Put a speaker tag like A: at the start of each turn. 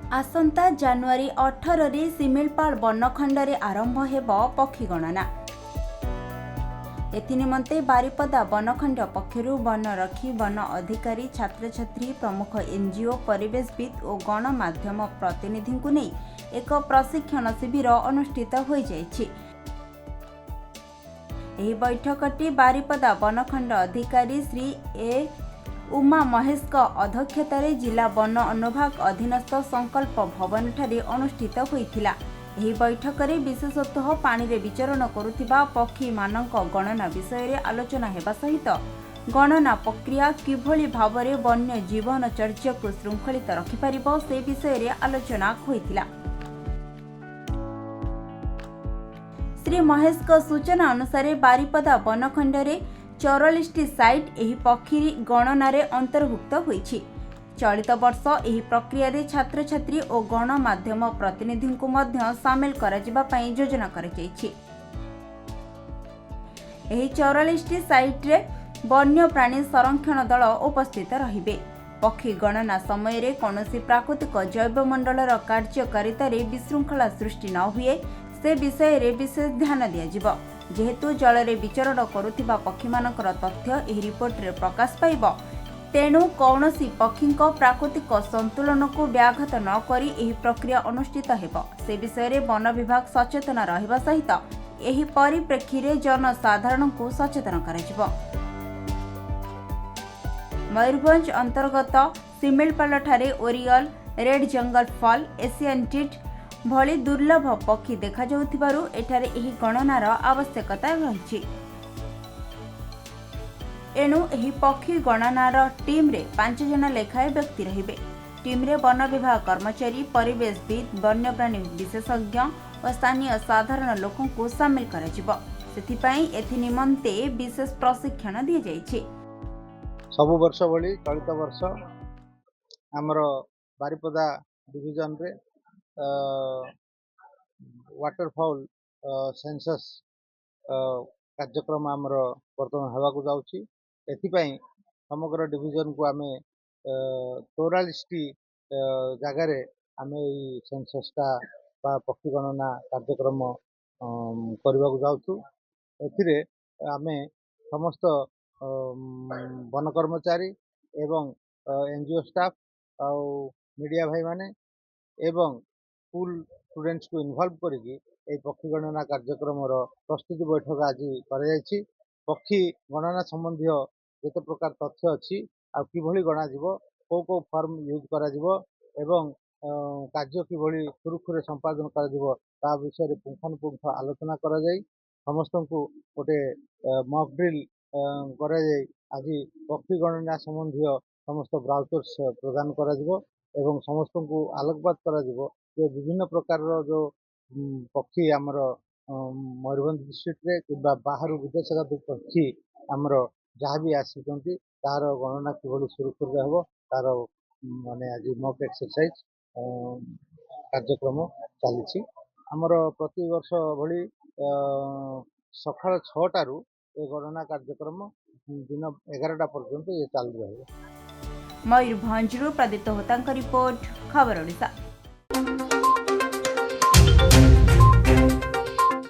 A: आसंता January 18 रे सिमिलपाल बनखंड आरंभ हेब पक्षी गणना। एनिमते बारिपदा बनखंड पक्षर वनरक्षी वन अधिकारी छात्र छात्री प्रमुख एनजीओ परिवेशविद और गणमाध्यम प्रतिनिधि को नहीं एक प्रशिक्षण शिविर अनुष्ठित हो जाइछि। एही बैठकटी बारिपदा बनखंड अधिकारी श्री ए उमा महेश अध्यक्षतार जिला वन अनुभाग अधीनस्थ संकल्प भवन ठारे अनुष्ठित होइथिला। एही बैठक में विशेषतः पानी रे विचरण करुथिबा पक्षी मानक गणना विषय रे आलोचना हेबा सहित गणना प्रक्रिया किभली भावरे वन्य जीवनचर्या को श्रृंखलित रखिपारिबो से विषय रे आलोचना होइथिला। श्री महेश सूचना अनुसार बारिपदा बनखंड रे 44 साइट एही पक्षी गणना रे अंतर्भुक्त होईछि। चलित वर्ष एही प्रक्रिया रे छात्र छात्री और गणमाध्यम प्रतिनिधि को मध्य शामिल कराजिबा पई योजना कराଯାଇଛି। एही 44 साइट रे वन्य प्राणी संरक्षण दल उपस्थित रहिबे। पक्षी गणना समय रे कोनोसी प्राकृतिक जैवमंडलर कार्यकारिता रे विशृंखला सृष्टि न हुए से विषय रे विशेष ध्यान दियाजिबो। जेहेतु जल रे विचरण करुथिबा पक्षी मानकर तथ्य एही रिपोर्ट रे प्रकाश पाइबो, तेणु कौनसी पक्षी प्राकृतिक संतुलन को व्याघात न करी एही प्रक्रिया अनुष्ठित हेबो से विषय रे वन विभाग सचेतन रहिबा सहित एही परिप्रेक्षी रे जनसाधारण को सचेतन कराजिबो। मयूरभंज अंतर्गत सिमिलपाल ठारे oriole, red jungle fowl, Asian tit भली दुर्लभ पक्षी देखा जाउथिबारु एठारे एही गणनार आवश्यकता रहिछि। एणु एही पक्षी गणनार टीम रे 5 जन लेखाए व्यक्ति रहिबे। टीम रे वन विभाग कर्मचारी, परिवेशविद, वन्यप्राणी विशेषज्ञ और स्थानीय साधारण लोकों को शामिल कराजिबो। सेथिपाई एथि निमंते विशेष प्रशिक्षण दिया जाइछि।
B: सब वर्ष भली चलित वर्ष हमर बारिपदा डिविजन रे वाटरफॉल सेंसस कार्यक्रम आमर बर्तमान हेबाकू जाउछि। एथिपाई समग्र डिविजन को आमे 44 जगार आमे सेंससटा बा पक्षी गणना कार्यक्रम करने जाउछु। एथिरे आमे समस्त वन कर्मचारी एवं एनजीओ स्टाफ आउ मीडिया भाई माने एवं स्कूल स्टूडेंट्स को इन्वॉल्व करिकी ए पक्षी गणना कार्यक्रम प्रस्तुति बैठक आज कर पक्षी गणना संबंधी जेते प्रकार तथ्य अच्छी आ किभली गणा जीवो को फॉर्म यूज करा जीवो एवं कार्य किभली सुरुखुरे संपादन करा जीवो ता विषय पुंखानुपुंख आलोचना करा जाई समस्त को गोटे मॉक ड्रिल करा जाई आज पक्षी गणना संबंधी समस्त ब्राउचर्स प्रदान करा जीवो एवं समस्त को आलोकपात करा जीवो जे विभिन्न प्रकार जो पक्षी आमर मयूरभंज डिस्ट्रिक्ट रे किबा बाहर विदेश पक्षी आमर जहाँ भी आसी तार गणना किभली सुरुखुरे हेबो तार माने आज मॉक एक्सरसाइज कार्यक्रम चली आमर प्रति वर्ष भली सकाळ 6टा रु ए गणना कार्यक्रम दिन 11टा पर्यंत ये चालू रहिबो।
A: मयूरभंज प्रदीप्त होता रिपोर्ट, खबर ओडिशा।